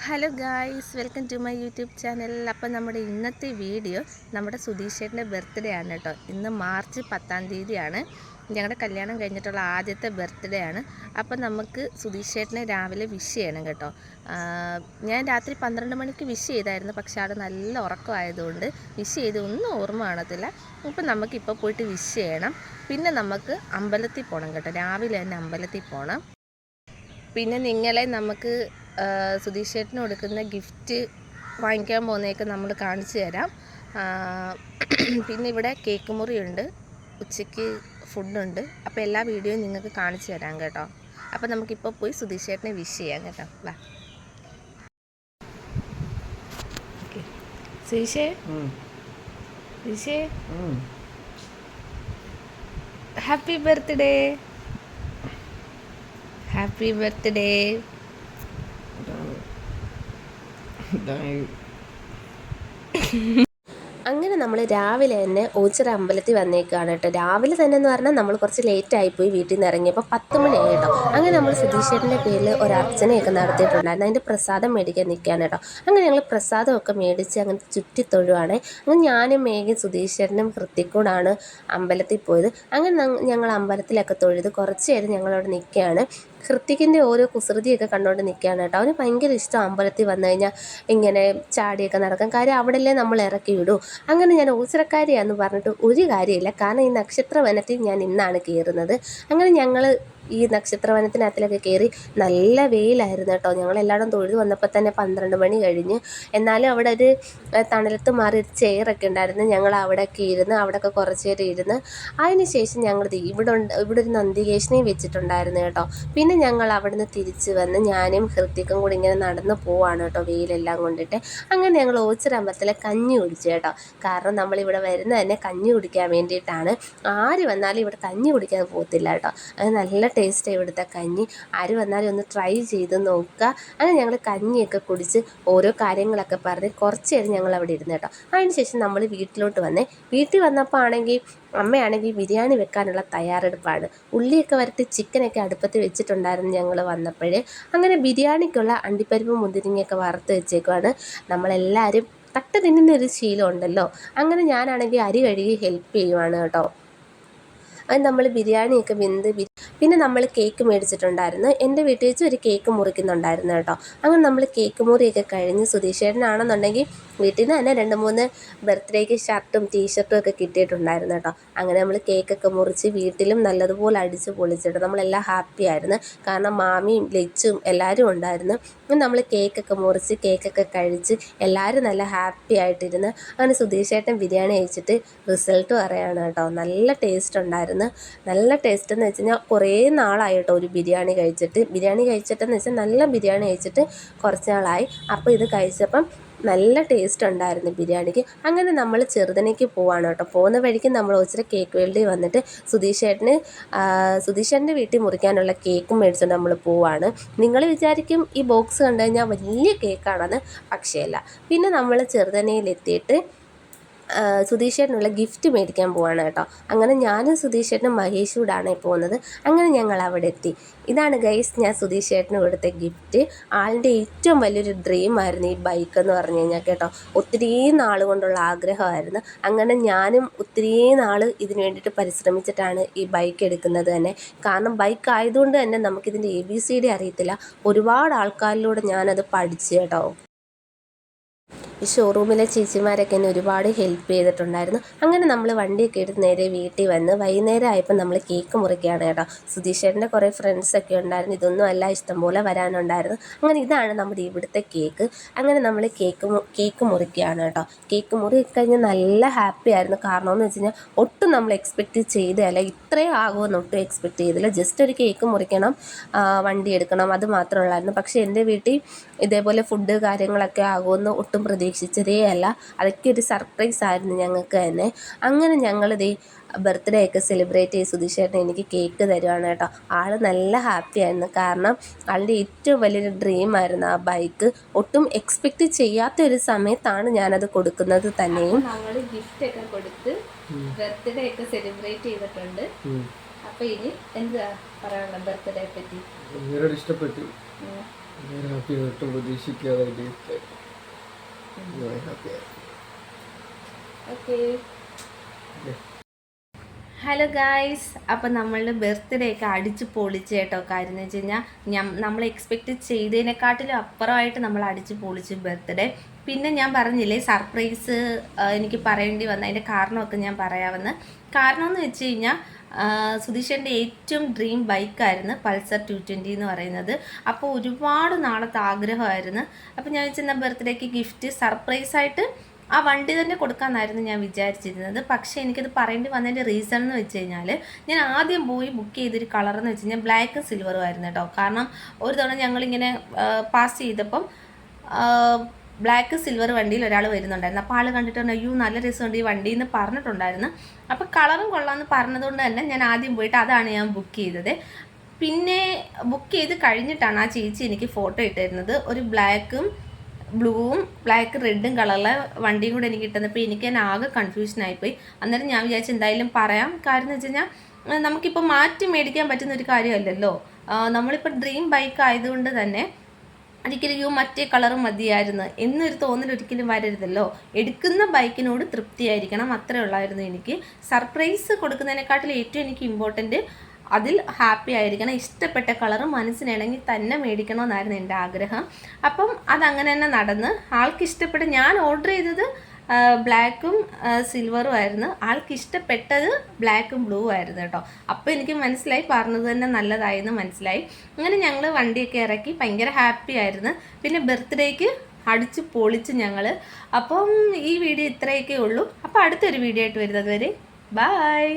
Hello guys, welcome to my YouTube channel. അപ്പം നമ്മുടെ ഇന്നത്തെ വീഡിയോ നമ്മുടെ സുധീഷേട്ടൻ്റെ ബർത്ത്ഡേ ആണ് കേട്ടോ. ഇന്ന് മാർച്ച് 10-ാം തീയതിയാണ്. ഞങ്ങളുടെ കല്യാണം കഴിഞ്ഞിട്ടുള്ള ആദ്യത്തെ ബർത്ത്ഡേ ആണ്. അപ്പം നമുക്ക് സുധീഷേട്ടനെ രാവിലെ വിഷ് ചെയ്യണം കേട്ടോ. ഞാൻ രാത്രി 12 മണിക്ക് വിഷ് ചെയ്തായിരുന്നു, പക്ഷേ അവിടെ നല്ല ഉറക്കമായതുകൊണ്ട് വിഷ് ചെയ്ത് ഒന്നും ഓർമ്മ കാണത്തില്ല. അപ്പം നമുക്കിപ്പോൾ പോയിട്ട് വിഷ് ചെയ്യണം. പിന്നെ നമുക്ക് അമ്പലത്തിൽ പോകണം കേട്ടോ. രാവിലെ തന്നെ അമ്പലത്തിൽ പോകണം. പിന്നെ നിങ്ങളെ നമുക്ക് സുധീഷ് ചേട്ടന് കൊടുക്കുന്ന ഗിഫ്റ്റ് വാങ്ങിക്കാൻ പോകുന്നതൊക്കെ നമ്മൾ കാണിച്ചു തരാം. പിന്നെ ഇവിടെ കേക്ക് മുറിയുണ്ട്, ഉച്ചയ്ക്ക് ഫുഡുണ്ട്. അപ്പോൾ എല്ലാ വീഡിയോയും നിങ്ങൾക്ക് കാണിച്ചു തരാം കേട്ടോ. അപ്പോൾ നമുക്കിപ്പോൾ പോയി സുധീഷ് ചേട്ടനെ വിഷ് ചെയ്യാം കേട്ടോ. വാ സുധീഷേ, സുധീഷേ, ഹാപ്പി ബർത്ത്ഡേ, ഹാപ്പി ബർത്ത്ഡേ. അങ്ങനെ നമ്മൾ രാവിലെ തന്നെ ഓച്ചിറ അമ്പലത്തിൽ വന്നേക്കാണ് കേട്ടോ. രാവിലെ തന്നെ എന്ന് പറഞ്ഞാൽ നമ്മൾ കുറച്ച് ലേറ്റായിപ്പോയി വീട്ടിൽ നിന്ന് ഇറങ്ങിയപ്പോൾ 10 മണിയായി കേട്ടോ. അങ്ങനെ നമ്മൾ സുധീഷേട്ടൻ്റെ പേരിൽ ഒരു അർച്ചനയൊക്കെ നടത്തിയിട്ടുണ്ടായിരുന്നു. അതിൻ്റെ പ്രസാദം മേടിക്കാൻ നിൽക്കുകയാണ് കേട്ടോ. അങ്ങനെ ഞങ്ങൾ പ്രസാദമൊക്കെ മേടിച്ച് അങ്ങനെ ചുറ്റി തൊഴുവാണ്. അങ്ങനെ ഞാനും മേഘയും സുധീഷേട്ടനും ഹൃത്തിക്കൂടാണ് അമ്പലത്തിൽ പോയത്. അങ്ങനെ ഞങ്ങൾ അമ്പലത്തിലൊക്കെ തൊഴുത് കുറച്ച് നേരം ഞങ്ങളവിടെ നിൽക്കുകയാണ്. ഹൃത്തിക്കിൻ്റെ ഓരോ കുസൃതിയൊക്കെ കണ്ടുകൊണ്ട് നിൽക്കുകയാണ് കേട്ടോ. അവന് ഭയങ്കര ഇഷ്ടം അമ്പലത്തിൽ വന്നു കഴിഞ്ഞാൽ ഇങ്ങനെ ചാടിയൊക്കെ നടക്കാം. കാര്യം അവിടെയല്ലേ നമ്മൾ ഇറക്കി വിടൂ. അങ്ങനെ ഞാൻ ഓച്ചിറക്കാരിയാന്ന് പറഞ്ഞിട്ട് ഒരു കാര്യമില്ല. കാരണം ഈ നക്ഷത്രവനത്തിൽ ഞാൻ ഇന്നാണ് കയറുന്നത്. അങ്ങനെ ഞങ്ങൾ ഈ നക്ഷത്രവനത്തിനകത്തിലൊക്കെ കയറി. നല്ല വെയിലായിരുന്നു കേട്ടോ. ഞങ്ങളെല്ലായിടും തൊഴുത് വന്നപ്പോൾ തന്നെ 12 മണി കഴിഞ്ഞ്. എന്നാലും അവിടെ ഒരു തണലത്ത് മാറി ഒരു ചെയറൊക്കെ ഉണ്ടായിരുന്നു. ഞങ്ങൾ അവിടെയൊക്കെ ഇരുന്ന് അവിടെയൊക്കെ കുറച്ച് നേരം ഇരുന്ന് അതിന് ശേഷം ഞങ്ങൾ ഇവിടെ ഒരു നന്ദികേശനെ വെച്ചിട്ടുണ്ടായിരുന്നു കേട്ടോ. പിന്നെ ഞങ്ങൾ അവിടുന്ന് തിരിച്ച് വന്ന് ഞാനും ഹൃത്തിക്കും കൂടി ഇങ്ങനെ നടന്ന് പോവാണ് കേട്ടോ, വെയിലെല്ലാം കൊണ്ടിട്ട്. അങ്ങനെ ഞങ്ങൾ ഓച്ചിറ അമ്പലത്തിലെ കഞ്ഞി കുടിച്ചു കേട്ടോ. കാരണം നമ്മളിവിടെ വരുന്നത് തന്നെ കഞ്ഞി കുടിക്കാൻ വേണ്ടിയിട്ടാണ്. ആര് വന്നാലും ഇവിടെ കഞ്ഞി കുടിക്കാൻ പോകത്തില്ല കേട്ടോ. അത് നല്ല ടേസ്റ്റ് ഇവിടുത്തെ കഞ്ഞി. ആര് വന്നാലും ഒന്ന് ട്രൈ ചെയ്ത് നോക്കുക. അങ്ങനെ ഞങ്ങൾ കഞ്ഞിയൊക്കെ കുടിച്ച് ഓരോ കാര്യങ്ങളൊക്കെ പറഞ്ഞ് കുറച്ച് നേരം ഞങ്ങൾ അവിടെ ഇരുന്ന് കേട്ടോ. അതിന് ശേഷം നമ്മൾ വീട്ടിലോട്ട് വന്നേ. വീട്ടിൽ വന്നപ്പോൾ ആണെങ്കിൽ അമ്മയാണെങ്കിൽ ബിരിയാണി വെക്കാനുള്ള തയ്യാറെടുപ്പാണ്. ഉള്ളിയൊക്കെ വരട്ടി ചിക്കനൊക്കെ അടുപ്പത്ത് വെച്ചിട്ടുണ്ടായിരുന്നു ഞങ്ങൾ വന്നപ്പോഴേ. അങ്ങനെ ബിരിയാണിക്കുള്ള അണ്ടിപ്പരിപ്പ് മുന്തിരിങ്ങയൊക്കെ വറുത്ത് വെച്ചേക്കുവാണ്. നമ്മളെല്ലാവരും തട്ട് തിന്നുന്നൊരു ശീലം ഉണ്ടല്ലോ. അങ്ങനെ ഞാനാണെങ്കിൽ അരി കഴുകി ഹെൽപ്പ് ചെയ്യുവാണ് കേട്ടോ. അത് നമ്മൾ ബിരിയാണിയൊക്കെ വെന്ത് പിന്നെ നമ്മൾ കേക്ക് മേടിച്ചിട്ടുണ്ടായിരുന്നു. എൻ്റെ വീട്ടിൽ വെച്ച് ഒരു കേക്ക് മുറിക്കുന്നുണ്ടായിരുന്നു കേട്ടോ. അങ്ങനെ നമ്മൾ കേക്ക് മുറിയൊക്കെ കഴിഞ്ഞ് സുധീഷേട്ടനാണെന്നുണ്ടെങ്കിൽ വീട്ടിൽ നിന്ന് തന്നെ 2-3 ബർത്ത്ഡേക്ക് ഷർട്ടും ടീഷർട്ടും ഒക്കെ കിട്ടിയിട്ടുണ്ടായിരുന്നു കേട്ടോ. അങ്ങനെ നമ്മൾ കേക്കൊക്കെ മുറിച്ച് വീട്ടിലും നല്ലതുപോലെ അടിച്ച് പൊളിച്ചിട്ട് നമ്മളെല്ലാം ഹാപ്പി ആയിരുന്നു. കാരണം മാമിയും ലച്ചും എല്ലാവരും ഉണ്ടായിരുന്നു. നമ്മൾ കേക്കൊക്കെ മുറിച്ച് കേക്കൊക്കെ കഴിച്ച് എല്ലാവരും നല്ല ഹാപ്പി ആയിട്ടിരുന്ന്. അങ്ങനെ സുധീഷേട്ടൻ ബിരിയാണി കഴിച്ചിട്ട് റിസൾട്ട് പറയുകയാണ് കേട്ടോ. നല്ല ടേസ്റ്റ് ഉണ്ടായിരുന്നു. നല്ല ടേസ്റ്റ് എന്ന് വെച്ച് കഴിഞ്ഞാൽ കുറേ നാളായിട്ടോ ഒരു ബിരിയാണി കഴിച്ചിട്ടെന്ന് വെച്ചാൽ നല്ല ബിരിയാണി കഴിച്ചിട്ട് കുറച്ച് നാളായി. അപ്പോൾ ഇത് കഴിച്ചപ്പം നല്ല ടേസ്റ്റ് ഉണ്ടായിരുന്നു ബിരിയാണിക്ക്. അങ്ങനെ നമ്മൾ ചെറുതനയ്ക്ക് പോവാണ് കേട്ടോ. പോകുന്ന വഴിക്ക് നമ്മൾ ഓച്ചിറ കേക്ക് വേൾഡിൽ വന്നിട്ട് സുധീഷേട്ടൻ്റെ വീട്ടിൽ മുറിക്കാനുള്ള കേക്കും മേടിച്ചുകൊണ്ട് നമ്മൾ പോവാണ്. നിങ്ങൾ വിചാരിക്കും ഈ ബോക്സ് കണ്ടു കഴിഞ്ഞാൽ വലിയ കേക്കാണെന്ന്, പക്ഷേ അല്ല. പിന്നെ നമ്മൾ ചെറുതനയിലെത്തിയിട്ട് സുധീഷേട്ടനുള്ള ഗിഫ്റ്റ് മേടിക്കാൻ പോവാണ് കേട്ടോ. അങ്ങനെ ഞാനും സുധീഷേട്ടനും മഹേഷൂടാണ് പോകുന്നത്. അങ്ങനെ ഞങ്ങൾ അവിടെ എത്തി. ഇതാണ് ഗൈസ് ഞാൻ സുധീഷേട്ടന് കൊടുത്ത ഗിഫ്റ്റ്. ആളിൻ്റെ ഏറ്റവും വലിയൊരു ഡ്രീമായിരുന്നു ഈ ബൈക്ക് എന്ന് പറഞ്ഞു കഴിഞ്ഞാൽ കേട്ടോ. ഒത്തിരി നാൾ കൊണ്ടുള്ള ആഗ്രഹമായിരുന്നു. അങ്ങനെ ഞാനും ഒത്തിരി നാൾ ഇതിന് വേണ്ടിയിട്ട് പരിശ്രമിച്ചിട്ടാണ് ഈ ബൈക്ക് എടുക്കുന്നത് തന്നെ. കാരണം ബൈക്ക് ആയതുകൊണ്ട് തന്നെ നമുക്കിതിൻ്റെ ABCD അറിയത്തില്ല. ഒരുപാട് ആൾക്കാരിലൂടെ ഞാനത് പഠിച്ചു കേട്ടോ. ഈ ഷോറൂമിലെ ചേച്ചിമാരൊക്കെ എന്നെ ഒരുപാട് ഹെൽപ്പ് ചെയ്തിട്ടുണ്ടായിരുന്നു. അങ്ങനെ നമ്മൾ വണ്ടിയൊക്കെ എടുത്ത് നേരെ വീട്ടിൽ വന്ന് വൈകുന്നേരം ആയപ്പോൾ നമ്മൾ കേക്ക് മുറിക്കുകയാണ് കേട്ടോ. സുധീഷേട്ടൻ്റെ കുറേ ഫ്രണ്ട്സൊക്കെ ഉണ്ടായിരുന്നു. ഇതൊന്നും അല്ല, ഇഷ്ടംപോലെ വരാനുണ്ടായിരുന്നു. അങ്ങനെ ഇതാണ് നമ്മുടെ ഇവിടുത്തെ കേക്ക്. അങ്ങനെ നമ്മൾ കേക്ക് മുറിക്കുകയാണ് കേട്ടോ. കേക്ക് മുറി കഴിഞ്ഞ് നല്ല ഹാപ്പി ആയിരുന്നു. കാരണം എന്ന് വെച്ച് കഴിഞ്ഞാൽ ഒട്ടും നമ്മൾ എക്സ്പെക്റ്റ് ചെയ്തതല്ല, ഇത്രയും ആകുമെന്ന് ഒട്ടും എക്സ്പെക്റ്റ് ചെയ്തില്ല. ജസ്റ്റ് ഒരു കേക്ക് മുറിക്കണം, വണ്ടി എടുക്കണം, അത് മാത്രമുള്ളായിരുന്നു. പക്ഷേ എൻ്റെ വീട്ടിൽ ഇതേപോലെ ഫുഡ് കാര്യങ്ങളൊക്കെ ആകുമെന്ന് ഒട്ടും പ്രതീക്ഷിച്ചതേ അല്ല. അതൊക്കെ ഒരു സർപ്രൈസ് ആയിരുന്നു ഞങ്ങൾക്ക് തന്നെ. അങ്ങനെ ഞങ്ങളിത് ബർത്ത്ഡേ ഒക്കെ സെലിബ്രേറ്റ് ചെയ്ത് സുധീഷേട്ടൻ എനിക്ക് കേക്ക് തരുവാണ് കേട്ടോ. ആൾ നല്ല ഹാപ്പി ആയിരുന്നു. കാരണം ആളുടെ ഏറ്റവും വലിയൊരു ഡ്രീമായിരുന്നു ആ ബൈക്ക്. ഒട്ടും എക്സ്പെക്റ്റ് ചെയ്യാത്തൊരു സമയത്താണ് ഞാനത് കൊടുക്കുന്നത് തന്നെയും. ഞങ്ങൾ ഗിഫ്റ്റൊക്കെ കൊടുത്ത് ബർത്ത്ഡേ ഒക്കെ സെലിബ്രേറ്റ് ചെയ്തിട്ടുണ്ട്. അപ്പോൾ ഇനി എന്താ പറയാനുള്ള ബർത്ത്ഡേ പറ്റി? ഇഷ്ടപ്പെട്ടു. ഞാൻ ഹാപ്പി ഒട്ടും പ്രതീക്ഷിക്കാതെ ഹലോ ഗായ്സ്, അപ്പം നമ്മളുടെ ബർത്ത്ഡേ ഒക്കെ അടിച്ച് പൊളിച്ച് കേട്ടോ. കാര്യം എന്ന് വെച്ച് കഴിഞ്ഞാൽ നമ്മൾ എക്സ്പെക്റ്റ് ചെയ്തതിനെക്കാട്ടിലും അപ്പുറമായിട്ട് നമ്മൾ അടിച്ച് പൊളിച്ച് ബർത്ത്ഡേ. പിന്നെ ഞാൻ പറഞ്ഞില്ലേ സർപ്രൈസ് എനിക്ക് പറയേണ്ടി വന്ന അതിൻ്റെ കാരണമൊക്കെ ഞാൻ പറയാമെന്ന്. കാരണം എന്ന് വെച്ച് കഴിഞ്ഞാൽ സുധീഷൻ്റെ ഏറ്റവും ഡ്രീം ബൈക്കായിരുന്നു പൾസർ 220 എന്ന് പറയുന്നത്. അപ്പോൾ ഒരുപാട് നാളത്തെ ആഗ്രഹമായിരുന്നു. അപ്പോൾ ഞാൻ വെച്ചാൽ ബർത്ത്ഡേക്ക് ഗിഫ്റ്റ് സർപ്രൈസായിട്ട് ആ വണ്ടി തന്നെ കൊടുക്കാമെന്നായിരുന്നു ഞാൻ വിചാരിച്ചിരുന്നത്. പക്ഷേ എനിക്കത് പറയേണ്ടി വന്നതിൻ്റെ റീസൺ എന്ന് വെച്ച് കഴിഞ്ഞാൽ, ഞാൻ ആദ്യം പോയി ബുക്ക് ചെയ്തൊരു കളറെന്ന് വെച്ച് കഴിഞ്ഞാൽ ബ്ലാക്കും സിൽവറും ആയിരുന്നു കേട്ടോ. കാരണം ഒരു തവണ ഞങ്ങളിങ്ങനെ പാസ് ചെയ്തപ്പം ബ്ലാക്ക് സിൽവർ വണ്ടിയിൽ ഒരാൾ വരുന്നുണ്ടായിരുന്നു. അപ്പോൾ ആൾ കണ്ടിട്ട് അയ്യോ നല്ല രസമുണ്ട് ഈ വണ്ടി എന്ന് പറഞ്ഞിട്ടുണ്ടായിരുന്നു. അപ്പോൾ കളറും കൊള്ളാമെന്ന് പറഞ്ഞതുകൊണ്ട് തന്നെ ഞാൻ ആദ്യം പോയിട്ട് അതാണ് ഞാൻ ബുക്ക് ചെയ്തത്. പിന്നെ ബുക്ക് ചെയ്ത് കഴിഞ്ഞിട്ടാണ് ആ ചേച്ചി എനിക്ക് ഫോട്ടോ ഇട്ടിരുന്നത്. ഒരു ബ്ലാക്കും ബ്ലൂവും ബ്ലാക്ക് റെഡും കളറിലെ വണ്ടിയും കൂടെ എനിക്ക് കിട്ടുന്നപ്പോൾ എനിക്ക് തന്നെ ആകെ കൺഫ്യൂഷനായിപ്പോയി. അന്നേരം ഞാൻ വിചാരിച്ചു എന്തായാലും പറയാം. കാര്യം എന്ന് വെച്ച് കഴിഞ്ഞാൽ നമുക്കിപ്പോൾ മാറ്റി മേടിക്കാൻ പറ്റുന്ന ഒരു കാര്യമല്ലല്ലോ. നമ്മളിപ്പോൾ ഡ്രീം ബൈക്ക് ആയതുകൊണ്ട് തന്നെ ഒരിക്കലും മറ്റേ കളറും മതിയായിരുന്നു എന്നൊരു തോന്നൽ ഒരിക്കലും വരരുതല്ലോ. എടുക്കുന്ന ബൈക്കിനോട് തൃപ്തിയായിരിക്കണം, അത്രേ ഉള്ളായിരുന്നു എനിക്ക്. സർപ്രൈസ് കൊടുക്കുന്നതിനെക്കാട്ടിൽ ഏറ്റവും എനിക്ക് ഇമ്പോർട്ടൻറ്റ് അതിൽ ഹാപ്പി ആയിരിക്കണം, ഇഷ്ടപ്പെട്ട കളറ് മനസ്സിനിണങ്ങി തന്നെ മേടിക്കണമെന്നായിരുന്നു എൻ്റെ ആഗ്രഹം. അപ്പം അതങ്ങനെ തന്നെ നടന്ന് ആൾക്ക് ഇഷ്ടപ്പെട്ട് ഞാൻ ഓർഡർ ചെയ്തത് ബ്ലാക്കും സിൽവറും ആയിരുന്നു. ആൾക്ക് ഇഷ്ടപ്പെട്ടത് ബ്ലാക്കും ബ്ലൂ ആയിരുന്നു കേട്ടോ. അപ്പോൾ എനിക്ക് മനസ്സിലായി പറഞ്ഞത് തന്നെ നല്ലതായെന്ന് മനസ്സിലായി. അങ്ങനെ ഞങ്ങൾ വണ്ടിയൊക്കെ ഇറക്കി ഭയങ്കര ഹാപ്പി ആയിരുന്നു. പിന്നെ ബർത്ത്ഡേക്ക് അടിച്ച് പൊളിച്ച് ഞങ്ങൾ. അപ്പം ഈ വീഡിയോ ഇത്രയൊക്കെ ഉള്ളൂ. അപ്പോൾ അടുത്തൊരു വീഡിയോ ആയിട്ട് വരുന്നത് വരെ ബായ്.